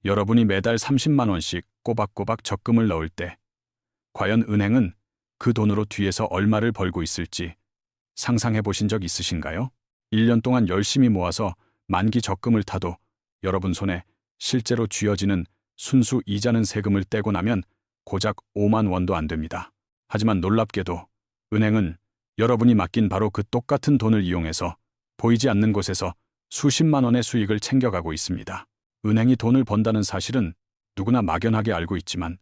여러분이 매달 30만 원씩 꼬박꼬박 적금을 넣을 때 과연 은행은 그 돈으로 뒤에서 얼마를 벌고 있을지 상상해 보신 적 있으신가요? 1년 동안 열심히 모아서 만기 적금을 타도 여러분 손에 실제로 쥐어지는 순수 이자는 세금을 떼고 나면 고작 5만 원도 안 됩니다. 하지만 놀랍게도 은행은 여러분이 맡긴 바로 그 똑같은 돈을 이용해서 보이지 않는 곳에서 수십만 원의 수익을 챙겨가고 있습니다. 은행이 돈을 번다는 사실은 누구나 막연하게 알고 있지만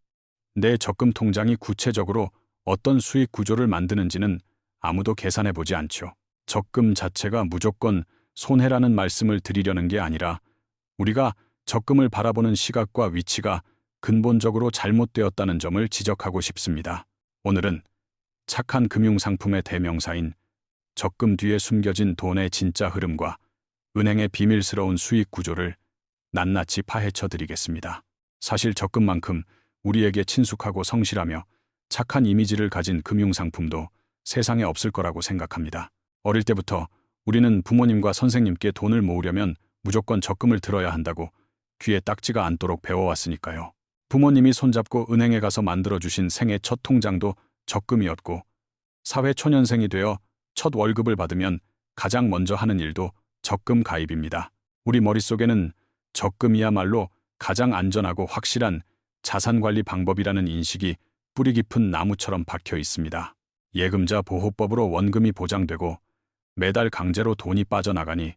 내 적금 통장이 구체적으로 어떤 수익 구조를 만드는지는 아무도 계산해 보지 않죠. 적금 자체가 무조건 손해라는 말씀을 드리려는 게 아니라 우리가 적금을 바라보는 시각과 위치가 근본적으로 잘못되었다는 점을 지적하고 싶습니다. 오늘은 착한 금융상품의 대명사인 적금 뒤에 숨겨진 돈의 진짜 흐름과 은행의 비밀스러운 수익 구조를 낱낱이 파헤쳐 드리겠습니다. 사실 적금만큼 우리에게 친숙하고 성실하며 착한 이미지를 가진 금융상품도 세상에 없을 거라고 생각합니다. 어릴 때부터 우리는 부모님과 선생님께 돈을 모으려면 무조건 적금을 들어야 한다고 귀에 딱지가 않도록 배워왔으니까요. 부모님이 손잡고 은행에 가서 만들어주신 생애 첫 통장도 적금이었고 사회초년생이 되어 첫 월급을 받으면 가장 먼저 하는 일도 적금 가입입니다. 우리 머릿속에는 적금이야말로 가장 안전하고 확실한 자산관리 방법이라는 인식이 뿌리 깊은 나무처럼 박혀 있습니다. 예금자 보호법으로 원금이 보장되고 매달 강제로 돈이 빠져나가니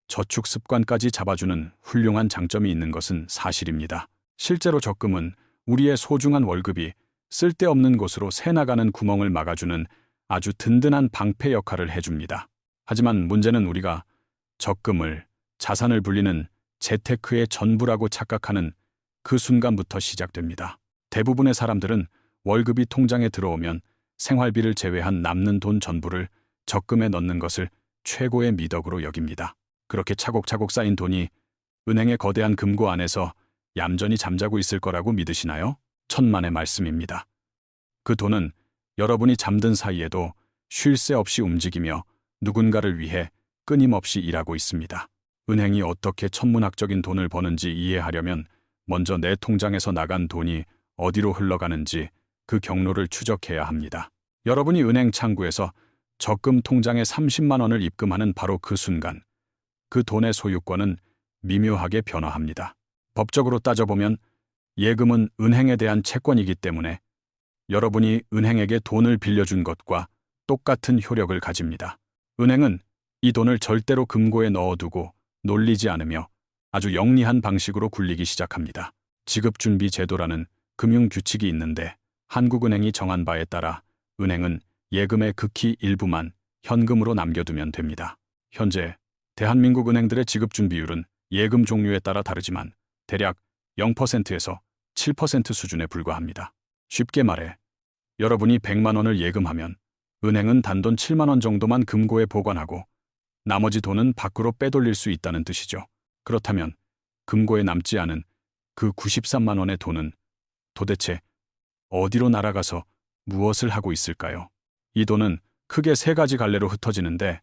저축 습관까지 잡아주는 훌륭한 장점이 있는 것은 사실입니다. 실제로 적금은 우리의 소중한 월급이 쓸데없는 곳으로 새나가는 구멍을 막아주는 아주 든든한 방패 역할을 해줍니다. 하지만 문제는 우리가 적금을 자산을 불리는 재테크의 전부라고 착각하는 그 순간부터 시작됩니다. 대부분의 사람들은 월급이 통장에 들어오면 생활비를 제외한 남는 돈 전부를 적금에 넣는 것을 최고의 미덕으로 여깁니다. 그렇게 차곡차곡 쌓인 돈이 은행의 거대한 금고 안에서 얌전히 잠자고 있을 거라고 믿으시나요? 천만의 말씀입니다. 그 돈은 여러분이 잠든 사이에도 쉴 새 없이 움직이며 누군가를 위해 끊임없이 일하고 있습니다. 은행이 어떻게 천문학적인 돈을 버는지 이해하려면 먼저 내 통장에서 나간 돈이 어디로 흘러가는지 그 경로를 추적해야 합니다. 여러분이 은행 창구에서 적금 통장에 30만 원을 입금하는 바로 그 순간 그 돈의 소유권은 미묘하게 변화합니다. 법적으로 따져보면 예금은 은행에 대한 채권이기 때문에 여러분이 은행에게 돈을 빌려준 것과 똑같은 효력을 가집니다. 은행은 이 돈을 절대로 금고에 넣어두고 놀리지 않으며 아주 영리한 방식으로 굴리기 시작합니다. 지급준비 제도라는 금융규칙이 있는데 한국은행이 정한 바에 따라 은행은 예금의 극히 일부만 현금으로 남겨두면 됩니다. 현재 대한민국 은행들의 지급준비율은 예금 종류에 따라 다르지만 대략 0%에서 7% 수준에 불과합니다. 쉽게 말해 여러분이 100만 원을 예금하면 은행은 단돈 7만 원 정도만 금고에 보관하고 나머지 돈은 밖으로 빼돌릴 수 있다는 뜻이죠. 그렇다면 금고에 남지 않은 그 93만 원의 돈은 도대체 어디로 날아가서 무엇을 하고 있을까요? 이 돈은 크게 세 가지 갈래로 흩어지는데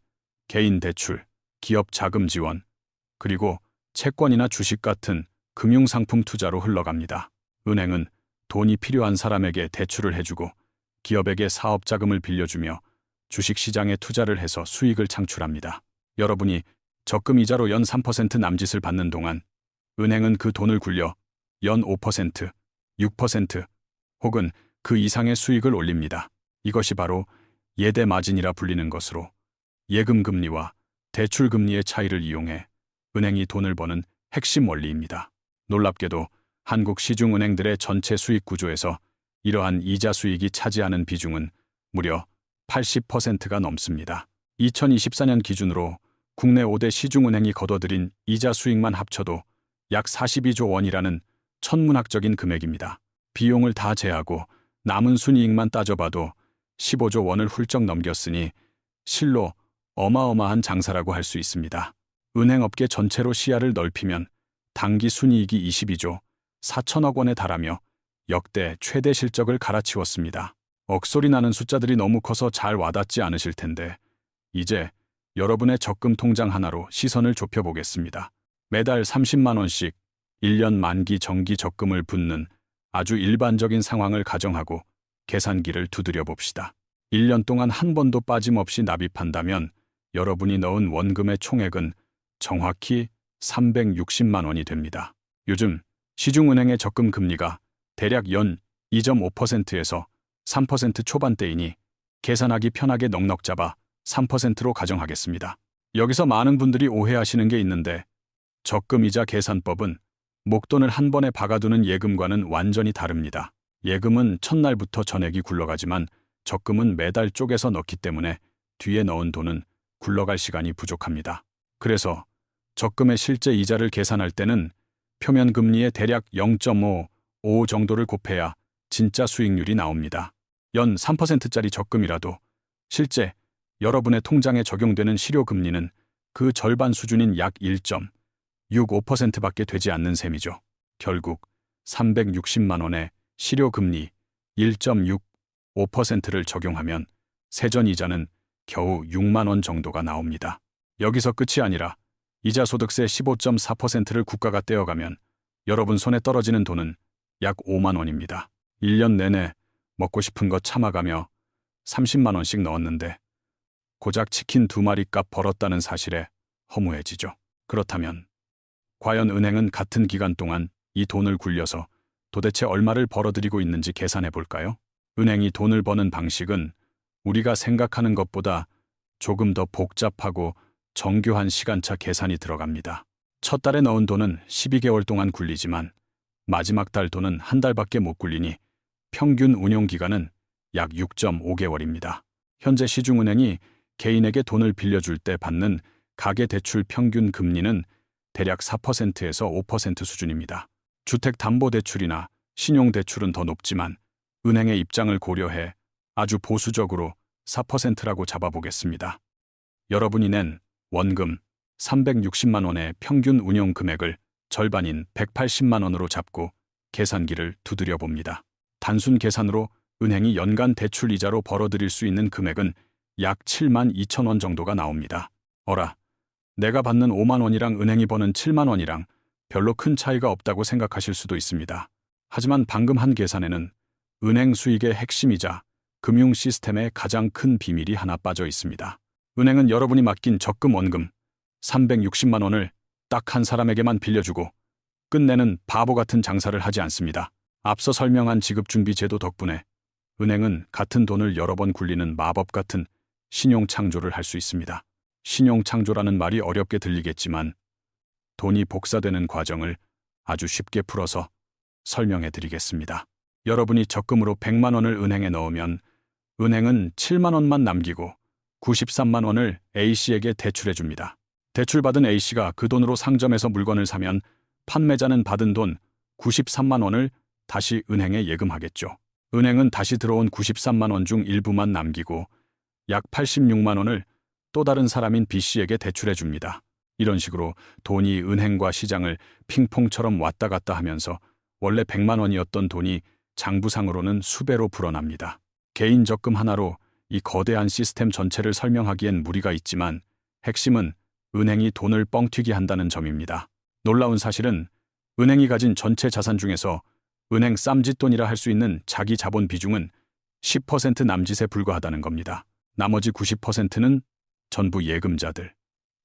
개인 대출, 기업 자금 지원, 그리고 채권이나 주식 같은 금융상품 투자로 흘러갑니다. 은행은 돈이 필요한 사람에게 대출을 해주고 기업에게 사업 자금을 빌려주며 주식시장에 투자를 해서 수익을 창출합니다. 여러분이 적금 이자로 연 3% 남짓을 받는 동안 은행은 그 돈을 굴려 연 5%, 6% 혹은 그 이상의 수익을 올립니다. 이것이 바로 예대 마진이라 불리는 것으로 예금 금리와 대출 금리의 차이를 이용해 은행이 돈을 버는 핵심 원리입니다. 놀랍게도 한국 시중은행들의 전체 수익 구조에서 이러한 이자 수익이 차지하는 비중은 무려 80%가 넘습니다. 2024년 기준으로 국내 5대 시중은행이 거둬들인 이자 수익만 합쳐도 약 42조 원이라는 천문학적인 금액입니다. 비용을 다 제하고 남은 순이익만 따져봐도 15조 원을 훌쩍 넘겼으니 실로 어마어마한 장사라고 할 수 있습니다. 은행업계 전체로 시야를 넓히면 당기 순이익이 22조 4천억 원에 달하며 역대 최대 실적을 갈아치웠습니다. 억소리 나는 숫자들이 너무 커서 잘 와닿지 않으실 텐데 이제 여러분의 적금 통장 하나로 시선을 좁혀보겠습니다. 매달 30만 원씩 1년 만기 정기 적금을 붓는 아주 일반적인 상황을 가정하고 계산기를 두드려 봅시다. 1년 동안 한 번도 빠짐없이 납입한다면 여러분이 넣은 원금의 총액은 정확히 360만 원이 됩니다. 요즘 시중은행의 적금 금리가 대략 연 2.5%에서 3% 초반대이니 계산하기 편하게 넉넉 잡아 3%로 가정하겠습니다. 여기서 많은 분들이 오해하시는 게 있는데 적금이자 계산법은 목돈을 한 번에 박아두는 예금과는 완전히 다릅니다. 예금은 첫날부터 전액이 굴러가지만 적금은 매달 쪼개서 넣기 때문에 뒤에 넣은 돈은 굴러갈 시간이 부족합니다. 그래서 적금의 실제 이자를 계산할 때는 표면 금리의 대략 0.5 정도를 곱해야 진짜 수익률이 나옵니다. 연 3%짜리 적금이라도 실제 여러분의 통장에 적용되는 실효금리는 그 절반 수준인 약 1.65%밖에 되지 않는 셈이죠. 결국 360만 원의 실효금리 1.65%를 적용하면 세전이자는 겨우 6만 원 정도가 나옵니다. 여기서 끝이 아니라 이자 소득세 15.4%를 국가가 떼어가면 여러분 손에 떨어지는 돈은 약 5만 원입니다. 1년 내내 먹고 싶은 거 참아가며 30만 원씩 넣었는데 고작 치킨 2마리 값 벌었다는 사실에 허무해지죠. 그렇다면 과연 은행은 같은 기간 동안 이 돈을 굴려서 도대체 얼마를 벌어들이고 있는지 계산해 볼까요? 은행이 돈을 버는 방식은 우리가 생각하는 것보다 조금 더 복잡하고 정교한 시간차 계산이 들어갑니다. 첫 달에 넣은 돈은 12개월 동안 굴리지만 마지막 달 돈은 한 달밖에 못 굴리니 평균 운용 기간은 약 6.5개월입니다. 현재 시중은행이 개인에게 돈을 빌려줄 때 받는 가계대출 평균 금리는 대략 4%에서 5% 수준입니다. 주택담보대출이나 신용대출은 더 높지만 은행의 입장을 고려해 아주 보수적으로 4%라고 잡아보겠습니다. 여러분이 낸 원금 360만 원의 평균 운용 금액을 절반인 180만 원으로 잡고 계산기를 두드려 봅니다. 단순 계산으로 은행이 연간 대출 이자로 벌어들일 수 있는 금액은 약 7만 2천 원 정도가 나옵니다. 어라, 내가 받는 5만 원이랑 은행이 버는 7만 원이랑 별로 큰 차이가 없다고 생각하실 수도 있습니다. 하지만 방금 한 계산에는 은행 수익의 핵심이자 금융 시스템의 가장 큰 비밀이 하나 빠져 있습니다. 은행은 여러분이 맡긴 적금 원금 360만 원을 딱 한 사람에게만 빌려주고 끝내는 바보 같은 장사를 하지 않습니다. 앞서 설명한 지급준비 제도 덕분에 은행은 같은 돈을 여러 번 굴리는 마법 같은 신용창조를 할 수 있습니다. 신용창조라는 말이 어렵게 들리겠지만 돈이 복사되는 과정을 아주 쉽게 풀어서 설명해 드리겠습니다. 여러분이 적금으로 100만 원을 은행에 넣으면 은행은 7만 원만 남기고 93만 원을 A씨에게 대출해 줍니다. 대출받은 A씨가 그 돈으로 상점에서 물건을 사면 판매자는 받은 돈 93만 원을 다시 은행에 예금하겠죠. 은행은 다시 들어온 93만 원 중 일부만 남기고 약 86만 원을 또 다른 사람인 B씨에게 대출해 줍니다. 이런 식으로 돈이 은행과 시장을 핑퐁처럼 왔다 갔다 하면서 원래 100만 원이었던 돈이 장부상으로는 수배로 불어납니다. 개인 적금 하나로 이 거대한 시스템 전체를 설명하기엔 무리가 있지만 핵심은 은행이 돈을 뻥튀기 한다는 점입니다. 놀라운 사실은 은행이 가진 전체 자산 중에서 은행 쌈짓돈이라 할 수 있는 자기 자본 비중은 10% 남짓에 불과하다는 겁니다. 나머지 90%는 전부 예금자들.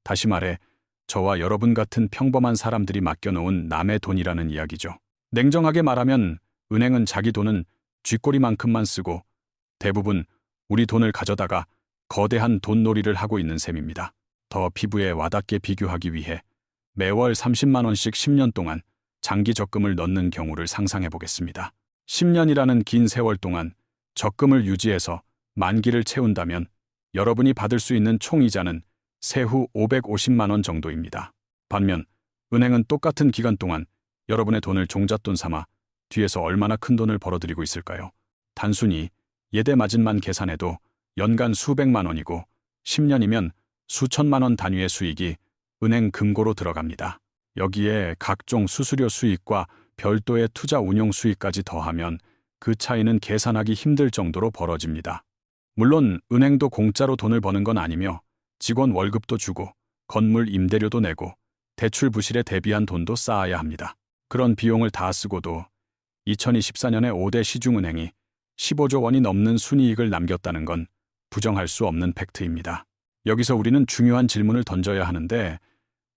다시 말해 저와 여러분 같은 평범한 사람들이 맡겨놓은 남의 돈이라는 이야기죠. 냉정하게 말하면 은행은 자기 돈은 쥐꼬리만큼만 쓰고 대부분 우리 돈을 가져다가 거대한 돈놀이를 하고 있는 셈입니다. 더 피부에 와닿게 비교하기 위해 매월 30만 원씩 10년 동안 장기 적금을 넣는 경우를 상상해 보겠습니다. 10년이라는 긴 세월 동안 적금을 유지해서 만기를 채운다면 여러분이 받을 수 있는 총이자는 세후 550만 원 정도입니다. 반면 은행은 똑같은 기간 동안 여러분의 돈을 종잣돈 삼아 뒤에서 얼마나 큰 돈을 벌어들이고 있을까요? 단순히 예대 마진만 계산해도 연간 수백만 원이고 10년이면 수천만 원 단위의 수익이 은행 금고로 들어갑니다. 여기에 각종 수수료 수익과 별도의 투자 운용 수익까지 더하면 그 차이는 계산하기 힘들 정도로 벌어집니다. 물론 은행도 공짜로 돈을 버는 건 아니며 직원 월급도 주고 건물 임대료도 내고 대출 부실에 대비한 돈도 쌓아야 합니다. 그런 비용을 다 쓰고도 2024년에 5대 시중은행이 15조 원이 넘는 순이익을 남겼다는 건 부정할 수 없는 팩트입니다. 여기서 우리는 중요한 질문을 던져야 하는데,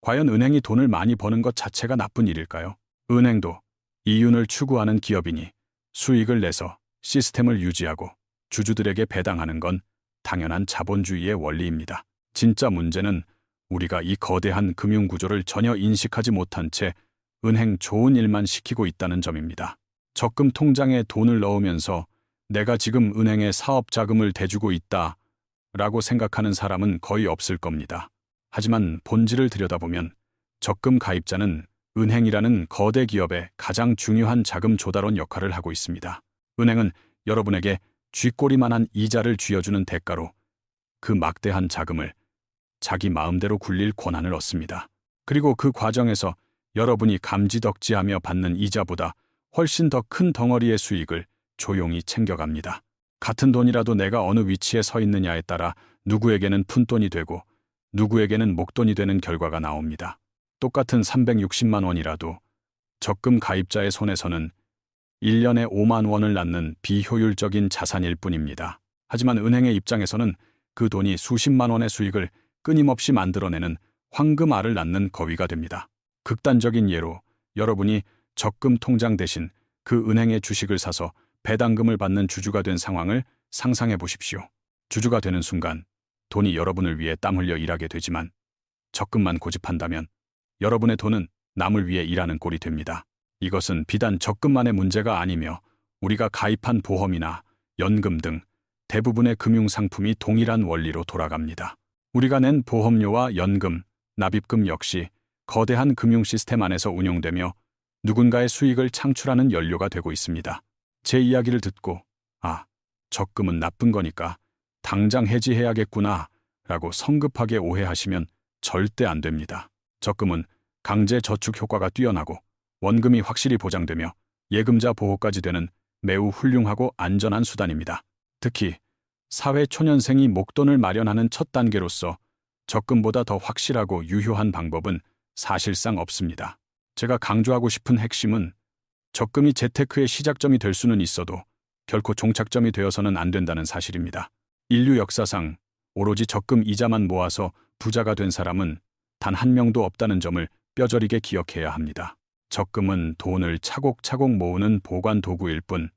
과연 은행이 돈을 많이 버는 것 자체가 나쁜 일일까요? 은행도 이윤을 추구하는 기업이니 수익을 내서 시스템을 유지하고 주주들에게 배당하는 건 당연한 자본주의의 원리입니다. 진짜 문제는 우리가 이 거대한 금융구조를 전혀 인식하지 못한 채 은행 좋은 일만 시키고 있다는 점입니다. 적금 통장에 돈을 넣으면서 내가 지금 은행에 사업 자금을 대주고 있다 라고 생각하는 사람은 거의 없을 겁니다. 하지만 본질을 들여다보면 적금 가입자는 은행이라는 거대 기업의 가장 중요한 자금 조달원 역할을 하고 있습니다. 은행은 여러분에게 쥐꼬리만한 이자를 쥐어주는 대가로 그 막대한 자금을 자기 마음대로 굴릴 권한을 얻습니다. 그리고 그 과정에서 여러분이 감지덕지하며 받는 이자보다 훨씬 더 큰 덩어리의 수익을 조용히 챙겨갑니다. 같은 돈이라도 내가 어느 위치에 서 있느냐에 따라 누구에게는 푼돈이 되고 누구에게는 목돈이 되는 결과가 나옵니다. 똑같은 360만 원이라도 적금 가입자의 손에서는 1년에 5만 원을 낳는 비효율적인 자산일 뿐입니다. 하지만 은행의 입장에서는 그 돈이 수십만 원의 수익을 끊임없이 만들어내는 황금알을 낳는 거위가 됩니다. 극단적인 예로 여러분이 적금 통장 대신 그 은행의 주식을 사서 배당금을 받는 주주가 된 상황을 상상해 보십시오. 주주가 되는 순간 돈이 여러분을 위해 땀 흘려 일하게 되지만 적금만 고집한다면 여러분의 돈은 남을 위해 일하는 꼴이 됩니다. 이것은 비단 적금만의 문제가 아니며 우리가 가입한 보험이나 연금 등 대부분의 금융상품이 동일한 원리로 돌아갑니다. 우리가 낸 보험료와 연금, 납입금 역시 거대한 금융 시스템 안에서 운용되며 누군가의 수익을 창출하는 연료가 되고 있습니다. 제 이야기를 듣고 적금은 나쁜 거니까 당장 해지해야겠구나 라고 성급하게 오해하시면 절대 안 됩니다. 적금은 강제 저축 효과가 뛰어나고 원금이 확실히 보장되며 예금자 보호까지 되는 매우 훌륭하고 안전한 수단입니다. 특히 사회 초년생이 목돈을 마련하는 첫 단계로서 적금보다 더 확실하고 유효한 방법은 사실상 없습니다. 제가 강조하고 싶은 핵심은 적금이 재테크의 시작점이 될 수는 있어도 결코 종착점이 되어서는 안 된다는 사실입니다. 인류 역사상 오로지 적금 이자만 모아서 부자가 된 사람은 단 한 명도 없다는 점을 뼈저리게 기억해야 합니다. 적금은 돈을 차곡차곡 모으는 보관 도구일 뿐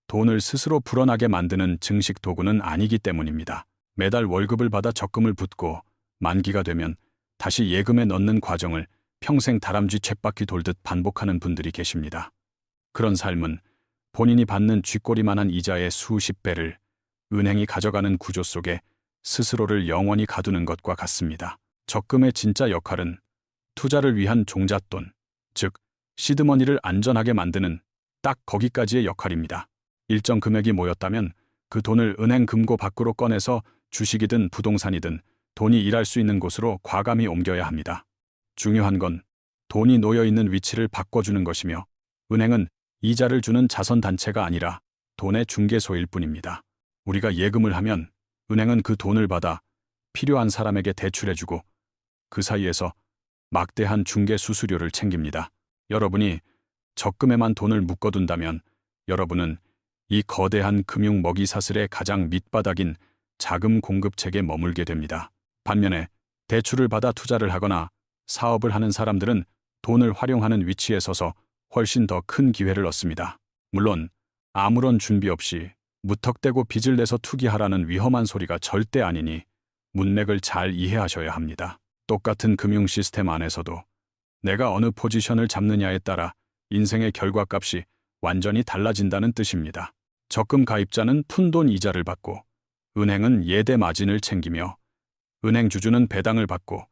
돈을 스스로 불어나게 만드는 증식 도구는 아니기 때문입니다. 매달 월급을 받아 적금을 붓고 만기가 되면 다시 예금에 넣는 과정을 평생 다람쥐 쳇바퀴 돌듯 반복하는 분들이 계십니다. 그런 삶은 본인이 받는 쥐꼬리만한 이자의 수십 배를 은행이 가져가는 구조 속에 스스로를 영원히 가두는 것과 같습니다. 적금의 진짜 역할은 투자를 위한 종잣돈, 즉 시드머니를 안전하게 만드는 딱 거기까지의 역할입니다. 일정 금액이 모였다면 그 돈을 은행 금고 밖으로 꺼내서 주식이든 부동산이든 돈이 일할 수 있는 곳으로 과감히 옮겨야 합니다. 중요한 건 돈이 놓여있는 위치를 바꿔주는 것이며 은행은 이자를 주는 자선단체가 아니라 돈의 중개소일 뿐입니다. 우리가 예금을 하면 은행은 그 돈을 받아 필요한 사람에게 대출해주고 그 사이에서 막대한 중개 수수료를 챙깁니다. 여러분이 적금에만 돈을 묶어둔다면 여러분은 이 거대한 금융 먹이사슬의 가장 밑바닥인 자금 공급책에 머물게 됩니다. 반면에 대출을 받아 투자를 하거나 사업을 하는 사람들은 돈을 활용하는 위치에 서서 훨씬 더 큰 기회를 얻습니다. 물론 아무런 준비 없이 무턱대고 빚을 내서 투기하라는 위험한 소리가 절대 아니니 문맥을 잘 이해하셔야 합니다. 똑같은 금융 시스템 안에서도 내가 어느 포지션을 잡느냐에 따라 인생의 결과값이 완전히 달라진다는 뜻입니다. 적금 가입자는 푼돈 이자를 받고 은행은 예대 마진을 챙기며 은행 주주는 배당을 받고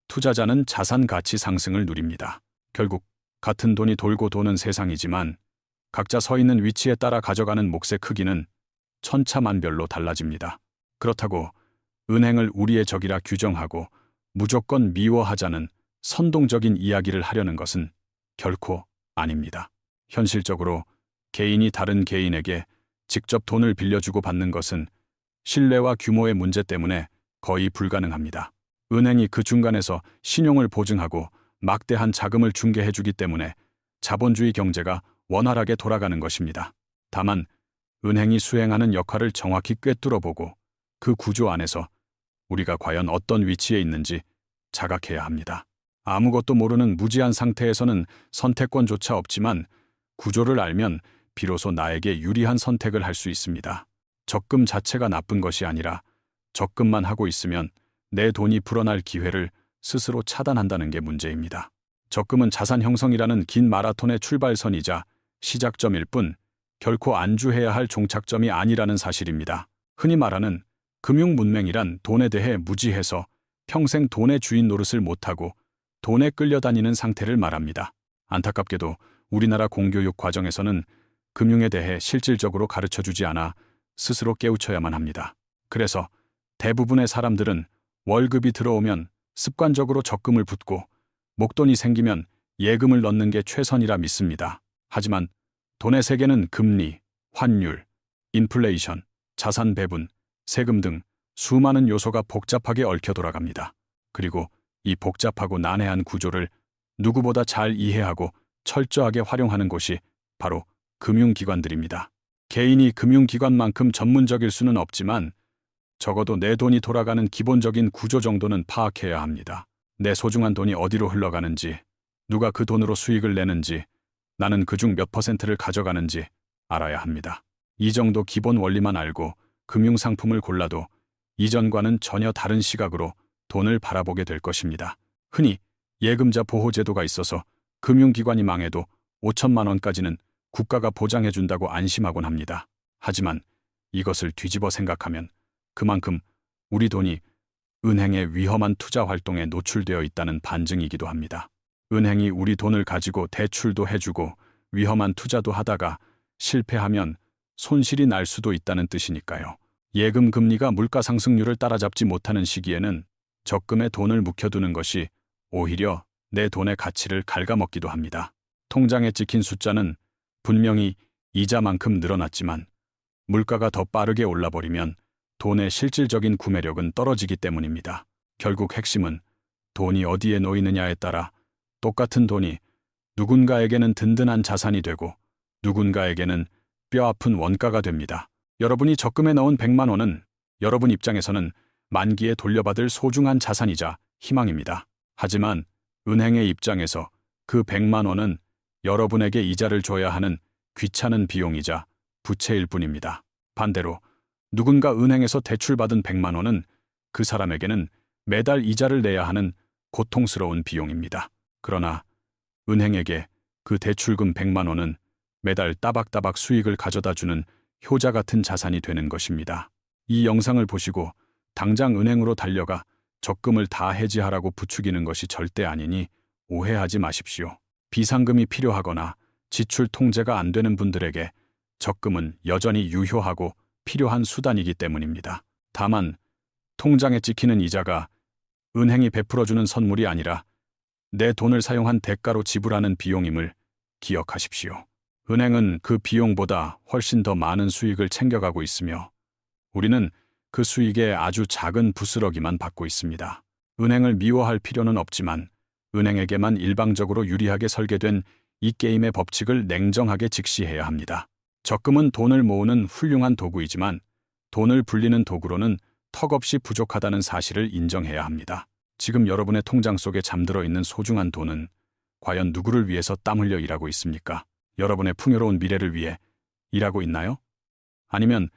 투자자는 자산 가치 상승을 누립니다. 결국 같은 돈이 돌고 도는 세상이지만 각자 서 있는 위치에 따라 가져가는 몫의 크기는 천차만별로 달라집니다. 그렇다고 은행을 우리의 적이라 규정하고 무조건 미워하자는 선동적인 이야기를 하려는 것은 결코 아닙니다. 현실적으로 개인이 다른 개인에게 직접 돈을 빌려주고 받는 것은 신뢰와 규모의 문제 때문에 거의 불가능합니다. 은행이 그 중간에서 신용을 보증하고 막대한 자금을 중개해주기 때문에 자본주의 경제가 원활하게 돌아가는 것입니다. 다만 은행이 수행하는 역할을 정확히 꿰뚫어보고 그 구조 안에서 우리가 과연 어떤 위치에 있는지 자각해야 합니다. 아무것도 모르는 무지한 상태에서는 선택권조차 없지만 구조를 알면 비로소 나에게 유리한 선택을 할 수 있습니다. 적금 자체가 나쁜 것이 아니라 적금만 하고 있으면 내 돈이 불어날 기회를 스스로 차단한다는 게 문제입니다. 적금은 자산 형성이라는 긴 마라톤의 출발선이자 시작점일 뿐 결코 안주해야 할 종착점이 아니라는 사실입니다. 흔히 말하는 금융 문맹이란 돈에 대해 무지해서 평생 돈의 주인 노릇을 못하고 돈에 끌려다니는 상태를 말합니다. 안타깝게도 우리나라 공교육 과정에서는 금융에 대해 실질적으로 가르쳐주지 않아 스스로 깨우쳐야만 합니다. 그래서 대부분의 사람들은 월급이 들어오면 습관적으로 적금을 붓고 목돈이 생기면 예금을 넣는 게 최선이라 믿습니다. 하지만 돈의 세계는 금리, 환율, 인플레이션, 자산 배분, 세금 등 수많은 요소가 복잡하게 얽혀 돌아갑니다. 그리고 이 복잡하고 난해한 구조를 누구보다 잘 이해하고 철저하게 활용하는 곳이 바로 금융기관들입니다. 개인이 금융기관만큼 전문적일 수는 없지만 적어도 내 돈이 돌아가는 기본적인 구조 정도는 파악해야 합니다. 내 소중한 돈이 어디로 흘러가는지, 누가 그 돈으로 수익을 내는지, 나는 그중 몇 %를 가져가는지 알아야 합니다. 이 정도 기본 원리만 알고 금융상품을 골라도 이전과는 전혀 다른 시각으로 돈을 바라보게 될 것입니다. 흔히 예금자 보호제도가 있어서 금융기관이 망해도 5천만 원까지는 국가가 보장해준다고 안심하곤 합니다. 하지만 이것을 뒤집어 생각하면 그만큼 우리 돈이 은행의 위험한 투자 활동에 노출되어 있다는 반증이기도 합니다. 은행이 우리 돈을 가지고 대출도 해주고 위험한 투자도 하다가 실패하면 손실이 날 수도 있다는 뜻이니까요. 예금 금리가 물가 상승률을 따라잡지 못하는 시기에는 적금에 돈을 묵혀두는 것이 오히려 내 돈의 가치를 갉아먹기도 합니다. 통장에 찍힌 숫자는 분명히 이자만큼 늘어났지만 물가가 더 빠르게 올라버리면 돈의 실질적인 구매력은 떨어지기 때문입니다. 결국 핵심은 돈이 어디에 놓이느냐에 따라 똑같은 돈이 누군가에게는 든든한 자산이 되고 누군가에게는 뼈아픈 원가가 됩니다. 여러분이 적금에 넣은 100만 원은 여러분 입장에서는 만기에 돌려받을 소중한 자산이자 희망입니다. 하지만 은행의 입장에서 그 100만 원은 여러분에게 이자를 줘야 하는 귀찮은 비용이자 부채일 뿐입니다. 반대로 누군가 은행에서 대출받은 100만 원은 그 사람에게는 매달 이자를 내야 하는 고통스러운 비용입니다. 그러나 은행에게 그 대출금 100만 원은 매달 따박따박 수익을 가져다주는 효자 같은 자산이 되는 것입니다. 이 영상을 보시고 당장 은행으로 달려가 적금을 다 해지하라고 부추기는 것이 절대 아니니 오해하지 마십시오. 비상금이 필요하거나 지출 통제가 안 되는 분들에게 적금은 여전히 유효하고 필요한 수단이기 때문입니다. 다만 통장에 찍히는 이자가 은행이 베풀어주는 선물이 아니라 내 돈을 사용한 대가로 지불하는 비용임을 기억하십시오. 은행은 그 비용보다 훨씬 더 많은 수익을 챙겨가고 있으며 우리는 그 수익의 아주 작은 부스러기만 받고 있습니다. 은행을 미워할 필요는 없지만 은행에게만 일방적으로 유리하게 설계된 이 게임의 법칙을 냉정하게 직시해야 합니다. 적금은 돈을 모으는 훌륭한 도구이지만 돈을 불리는 도구로는 턱없이 부족하다는 사실을 인정해야 합니다. 지금 여러분의 통장 속에 잠들어 있는 소중한 돈은 과연 누구를 위해서 땀 흘려 일하고 있습니까? 여러분의 풍요로운 미래를 위해 일하고 있나요? 아니면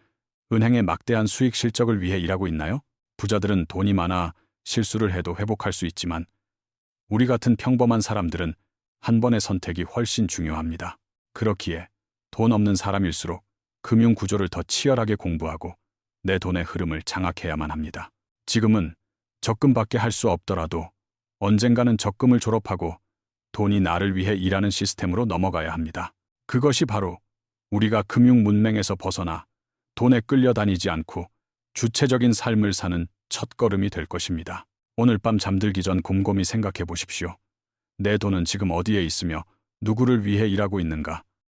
은행의 막대한 수익 실적을 위해 일하고 있나요? 부자들은 돈이 많아 실수를 해도 회복할 수 있지만 우리 같은 평범한 사람들은 한 번의 선택이 훨씬 중요합니다. 그렇기에 돈 없는 사람일수록 금융 구조를 더 치열하게 공부하고 내 돈의 흐름을 장악해야만 합니다. 지금은 적금밖에 할 수 없더라도 언젠가는 적금을 졸업하고 돈이 나를 위해 일하는 시스템으로 넘어가야 합니다. 그것이 바로 우리가 금융 문맹에서 벗어나 돈에 끌려다니지 않고 주체적인 삶을 사는 첫걸음이 될 것입니다. 오늘 밤 잠들기 전 곰곰이 생각해 보십시오. 내 돈은 지금 어디에 있으며 누구를 위해 일하고 있는가?